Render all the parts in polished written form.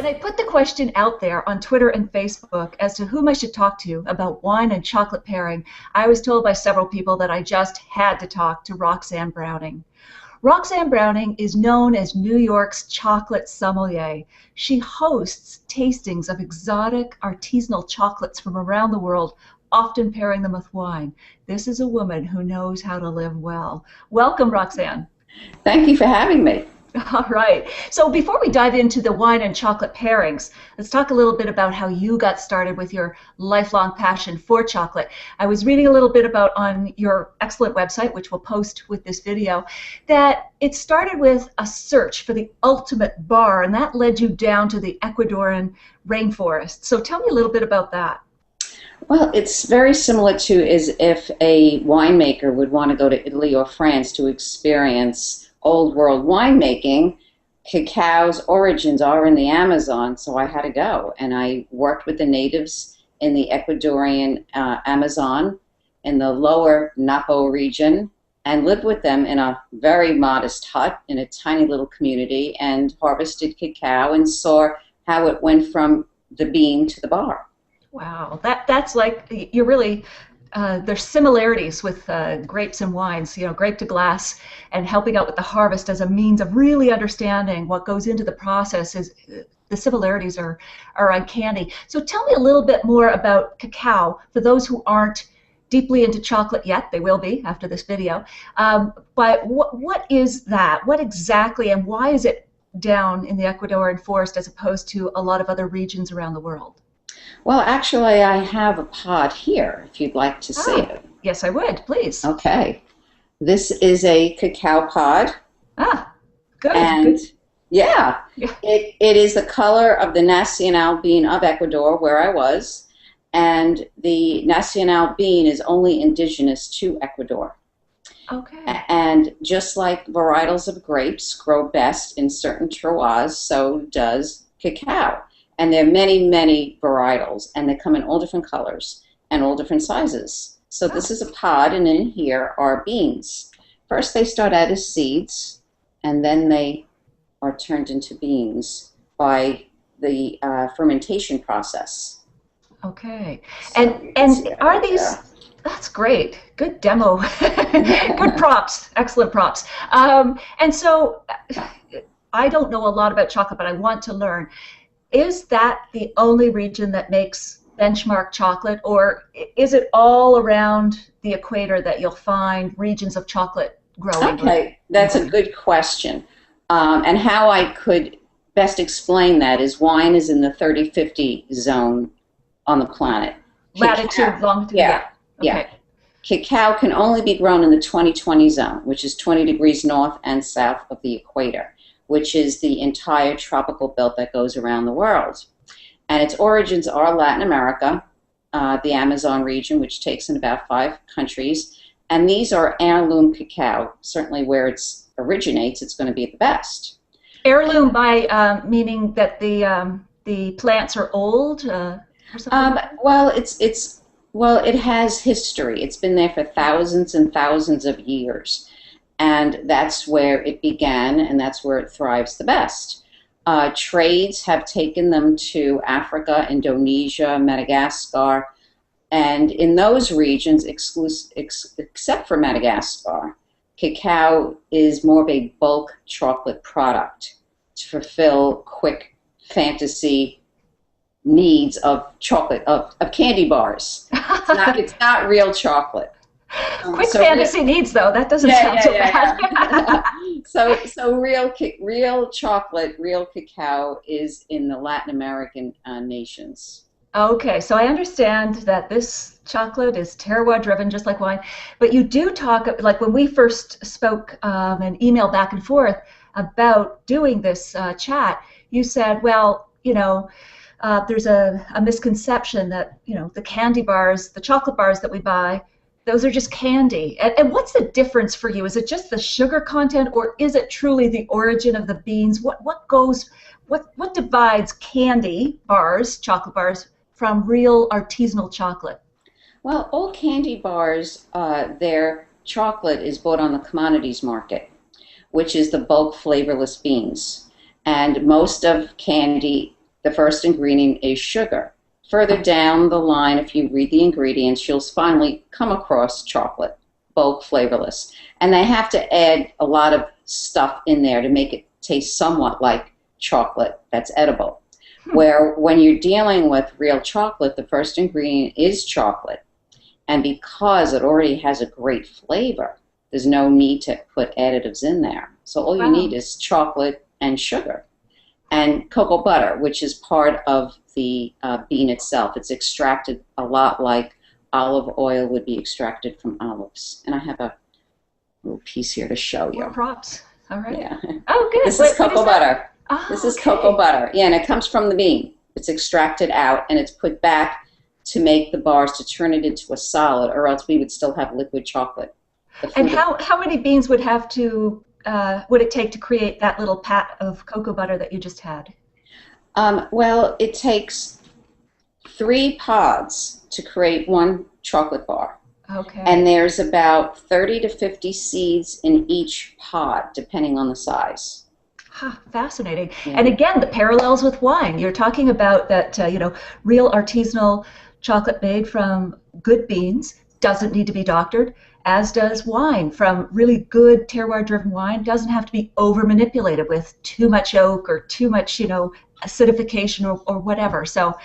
When I put the question out there on Twitter and Facebook as to whom I should talk to about wine and chocolate pairing, I was told by several people that I just had to talk to Roxanne Browning. Roxanne Browning is known as New York's chocolate sommelier. She hosts tastings of exotic artisanal chocolates from around the world, often pairing them with wine. This is a woman who knows how to live well. Welcome, Roxanne. Thank you for having me. All right. So before we dive into the wine and chocolate pairings, let's talk a little bit about how you got started with your lifelong passion for chocolate. I was reading a little bit about on your excellent website, which we'll post with this video, that it started with a search for the ultimate bar, and that led you down to the Ecuadorian rainforest. So tell me a little bit about that. Well, it's very similar to as if a winemaker would want to go to Italy or France to experience old world winemaking. Cacao's origins are in the Amazon, so I had to go. And I worked with the natives in the Ecuadorian Amazon in the lower Napo region and lived with them in a very modest hut in a tiny little community and harvested cacao and saw how it went from the bean to the bar. Wow, that's like, you're really, there's similarities with grapes and wines, you know, grape to glass, and helping out with the harvest as a means of really understanding what goes into the process. Is the similarities are uncanny. So tell me a little bit more about cacao for those who aren't deeply into chocolate yet. They will be after this video. But what is that? What exactly, and why is it down in the Ecuadorian forest as opposed to a lot of other regions around the world? Well, actually, I have a pod here, if you'd like to see it. Yes, I would, please. Okay. This is a cacao pod. Good. And good. yeah, it is the color of the Nacional bean of Ecuador, where I was. And the Nacional bean is only indigenous to Ecuador. Okay. And just like varietals of grapes grow best in certain terroirs, so does cacao. And there are many, many varietals, and they come in all different colors and all different sizes. So this is a pod, and in here are beans. First, they start out as seeds, and then they are turned into beans by the fermentation process. Okay. So and are these? That's great. Good demo. Good props. Excellent props. And so, I don't know a lot about chocolate, but I want to learn. Is that the only region that makes benchmark chocolate, or is it all around the equator that you'll find regions of chocolate growing? Okay, that's a good question. And how I could best explain that is wine is in the 30-50 zone on the planet. Latitude, longitude, yeah. Okay. Cacao can only be grown in the 20-20 zone, which is 20 degrees north and south of the equator, which is the entire tropical belt that goes around the world. And its origins are Latin America, the Amazon region, which takes in about 5 countries. And these are heirloom cacao. Certainly where it originates, it's going to be the best. Heirloom by meaning that the plants are old or something? Well, it has history. It's been there for thousands and thousands of years. And that's where it began, and that's where it thrives the best. Trades have taken them to Africa, Indonesia, Madagascar, and in those regions, except for Madagascar, cacao is more of a bulk chocolate product to fulfill quick fantasy needs of chocolate, of candy bars. It's not real chocolate. Quick fantasy needs, though. That doesn't sound so bad. So real chocolate, real cacao is in the Latin American nations. Okay, so I understand that this chocolate is terroir driven, just like wine. But you do talk, like when we first spoke and emailed back and forth about doing this chat, you said, well, you know, there's a misconception that, you know, the candy bars, the chocolate bars that we buy, those are just candy. And what's the difference for you? Is it just the sugar content, or is it truly the origin of the beans? What divides candy bars, chocolate bars, from real artisanal chocolate? Well, all candy bars, their chocolate is bought on the commodities market, which is the bulk flavorless beans. And most of candy The first ingredient is sugar. Further down the line, if you read the ingredients, you'll finally come across chocolate, bulk flavorless. And they have to add a lot of stuff in there to make it taste somewhat like chocolate that's edible. Where when you're dealing with real chocolate, the first ingredient is chocolate. And because it already has a great flavor, there's no need to put additives in there. So all you need is chocolate and sugar. And cocoa butter, which is part of the bean itself. It's extracted a lot like olive oil would be extracted from olives. And I have a little piece here to show you. More props. All right. Yeah. Oh, good. This is cocoa butter. Oh, this is cocoa butter. Yeah, and it comes from the bean. It's extracted out, and it's put back to make the bars, to turn it into a solid, or else we would still have liquid chocolate. And how many beans would have to would it take to create that little pat of cocoa butter that you just had? Well, it takes 3 pods to create 1 chocolate bar. Okay. And there's about 30 to 50 seeds in each pod, depending on the size. Fascinating. Yeah. And again, the parallels with wine. You're talking about that, real artisanal chocolate made from good beans, doesn't need to be doctored, as does wine from really good terroir-driven wine. Doesn't have to be over-manipulated with too much oak or too much, acidification or whatever. So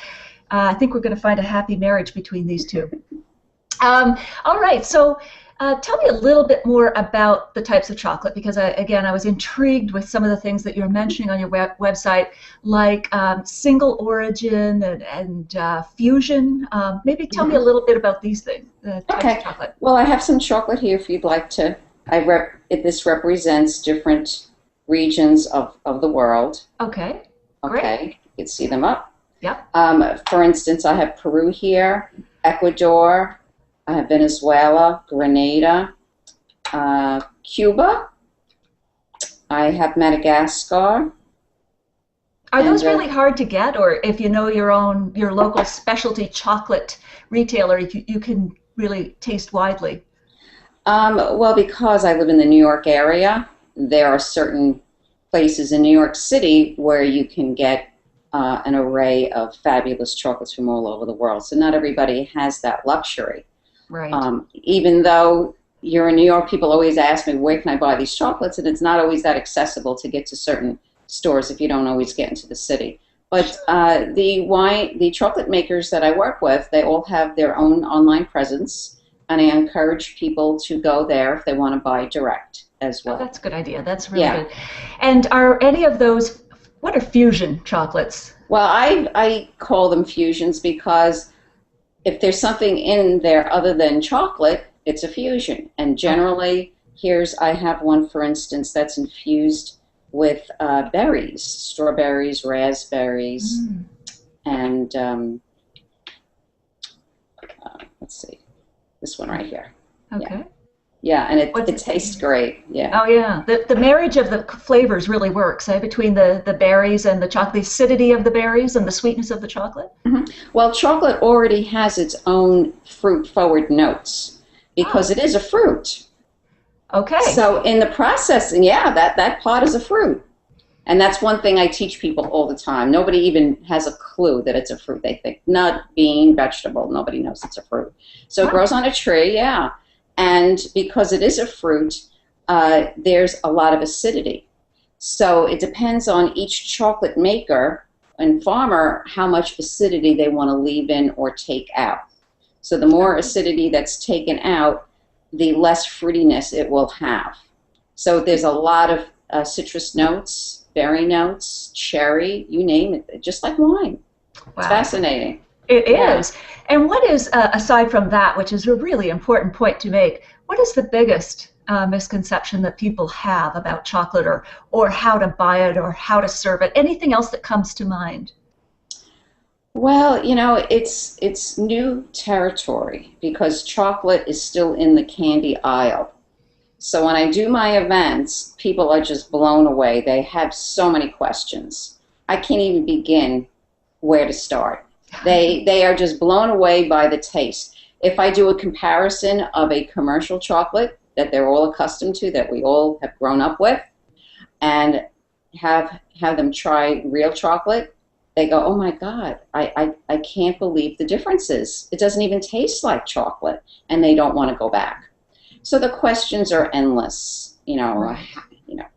I think we're going to find a happy marriage between these two. All right, so tell me a little bit more about the types of chocolate, because I was intrigued with some of the things that you're mentioning on your website, like single origin and fusion. Maybe tell me a little bit about these things, the types of chocolate. Well, I have some chocolate here if you'd like to. This represents different regions of the world. Okay, great. Okay, you can see them up. Yep. For instance, I have Peru here, Ecuador, I have Venezuela, Grenada, Cuba. I have Madagascar. Are those really hard to get, or if you know your local specialty chocolate retailer, you can really taste widely? Well, because I live in the New York area, there are certain places in New York City where you can get an array of fabulous chocolates from all over the world. So not everybody has that luxury. Right. Even though you're in New York, people always ask me, where can I buy these chocolates? And it's not always that accessible to get to certain stores if you don't always get into the city. But the chocolate makers that I work with, they all have their own online presence, and I encourage people to go there if they want to buy direct as well. Oh, that's a good idea. That's really good. And are any of those, what are fusion chocolates? Well, I call them fusions because if there's something in there other than chocolate, it's a fusion. And generally, I have one, for instance, that's infused with berries, strawberries, raspberries, and let's see, this one right here. Okay. Yeah, and it tastes great. Yeah. Oh yeah, the marriage of the flavors really works, between the berries and the chocolate, the acidity of the berries and the sweetness of the chocolate. Mm-hmm. Well, chocolate already has its own fruit-forward notes because it is a fruit. Okay. So in the processing, that part is a fruit. And that's one thing I teach people all the time. Nobody even has a clue that it's a fruit. They think nut, bean, vegetable. Nobody knows it's a fruit. So it grows on a tree, and because it is a fruit, there's a lot of acidity. So it depends on each chocolate maker and farmer how much acidity they want to leave in or take out. So the more acidity that's taken out, the less fruitiness it will have. So there's a lot of citrus notes, berry notes, cherry, you name it, just like wine. Wow. It's fascinating. It is. And what is, aside from that, which is a really important point to make, what is the biggest misconception that people have about chocolate, or how to buy it, or how to serve it? Anything else that comes to mind? Well, it's new territory because chocolate is still in the candy aisle. So when I do my events, people are just blown away. They have so many questions. I can't even begin where to start. They are just blown away by the taste. If I do a comparison of a commercial chocolate that they're all accustomed to, that we all have grown up with, and have them try real chocolate, they go, oh my God, I can't believe the differences. It doesn't even taste like chocolate, and they don't want to go back. So the questions are endless. Right.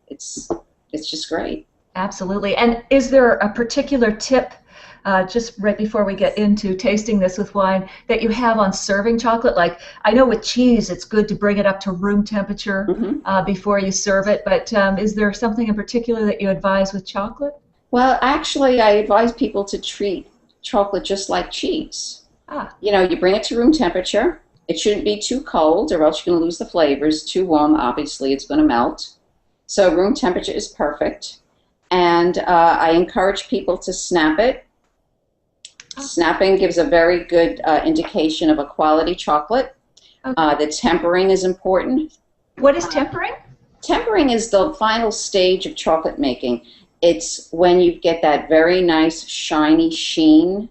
It's just great. Absolutely. And is there a particular tip, just right before we get into tasting this with wine, that you have on serving chocolate? Like, I know with cheese, it's good to bring it up to room temperature Hmm. before you serve it, but is there something in particular that you advise with chocolate? Well, actually, I advise people to treat chocolate just like cheese. Ah, You bring it to room temperature. It shouldn't be too cold, or else you're going to lose the flavors. Too warm, obviously, it's going to melt. So room temperature is perfect. And I encourage people to snap it. ah, Snapping gives a very good indication of a quality chocolate. okay. The tempering is important. What is tempering? Tempering is the final stage of chocolate making. It's when you get that very nice shiny sheen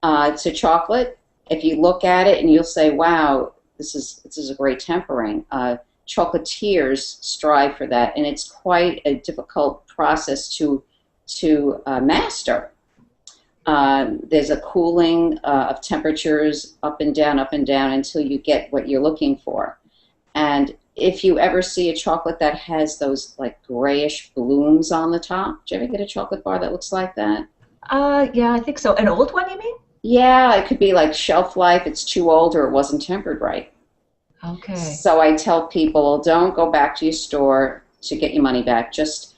to chocolate. If you look at it and you'll say, "Wow, this is a great tempering." Chocolatiers strive for that, and it's quite a difficult process to master. There's a cooling of temperatures up and down until you get what you're looking for. And if you ever see a chocolate that has those like grayish blooms on the top, do you ever get a chocolate bar that looks like that? Yeah, I think so. An old one, you mean? Yeah, it could be like shelf life, it's too old or it wasn't tempered right. Okay. So I tell people, don't go back to your store to get your money back. Just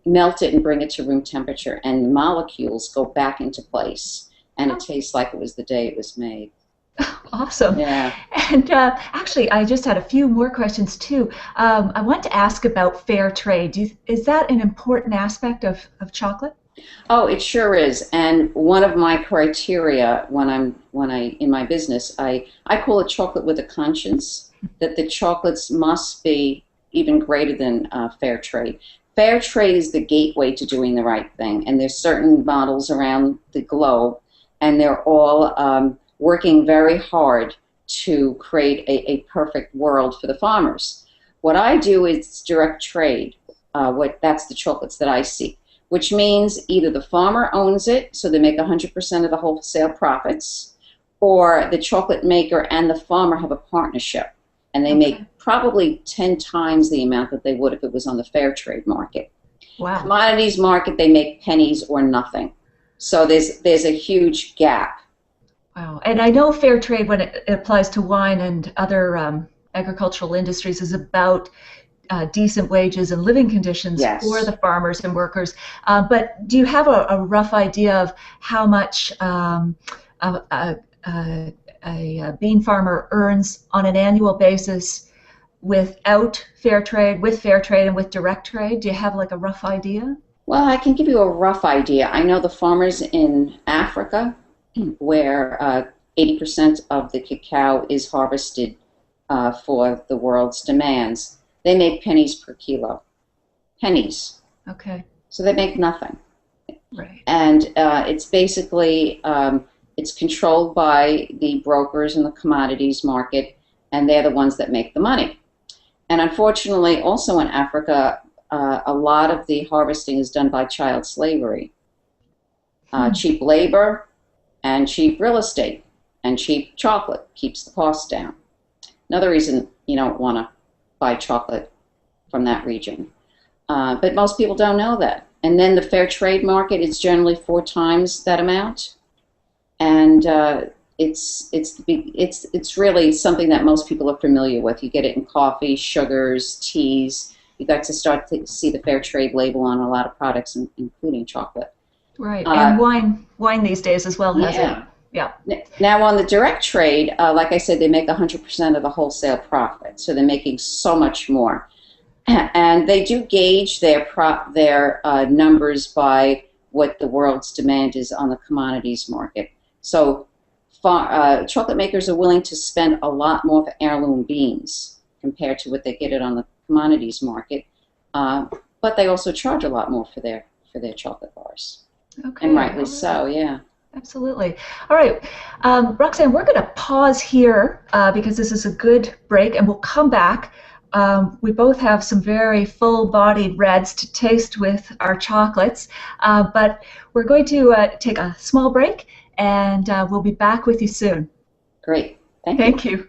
melt it and bring it to room temperature, and the molecules go back into place, and it Oh, tastes like it was the day it was made. awesome. Yeah. And actually, I just had a few more questions too. I want to ask about fair trade. Is that an important aspect of chocolate? Oh, it sure is. And one of my criteria when I in my business, I call it chocolate with a conscience, that the chocolates must be even greater than fair trade. Fair trade is the gateway to doing the right thing, and there's certain models around the globe, and they're all working very hard to create a perfect world for the farmers. What I do is direct trade. What that's the chocolates that I see, which means either the farmer owns it, so they make 100% of the wholesale profits, or the chocolate maker and the farmer have a partnership, and they make Okay. probably 10 times the amount that they would if it was on the fair trade market. Wow. Commodities market, they make pennies or nothing. So there's a huge gap. Wow. And I know fair trade, when it applies to wine and other agricultural industries, is about decent wages and living conditions for Yes. the farmers and workers. But do you have a rough idea of how much a bean farmer earns on an annual basis without fair trade, with fair trade, and with direct trade? Do you have like a rough idea? Well, I can give you a rough idea. I know the farmers in Africa, where 80% of the cacao is harvested for the world's demands, they make pennies per kilo. Pennies. Okay, So they make nothing. right. And it's basically, it's controlled by the brokers in the commodities market, and they're the ones that make the money. And unfortunately, also in Africa, a lot of the harvesting is done by child slavery, Hmm. cheap labor, and cheap real estate, and cheap chocolate keeps the cost down. Another reason you don't want to buy chocolate from that region. But most people don't know that. And then the fair trade market is generally 4 times that amount, and it's really something that most people are familiar with. You get it in coffee, sugars, teas. You got to start to see the fair trade label on a lot of products, including chocolate. Right. And Uh, wine these days as well has it. yeah. Yeah. Now on the direct trade, like I said, they make 100% of the wholesale profit, so they're making so much more. And they do gauge their numbers by what the world's demand is on the commodities market. So chocolate makers are willing to spend a lot more for heirloom beans compared to what they get it on the commodities market, uh, but they also charge a lot more for their chocolate bars, and Okay. rightly All right. so. Yeah. Absolutely. All right. Roxanne, we're going to pause here because this is a good break, and we'll come back. we both have some very full-bodied reds to taste with our chocolates, but we're going to take a small break, and we'll be back with you soon. Great. Thank you. Thank you.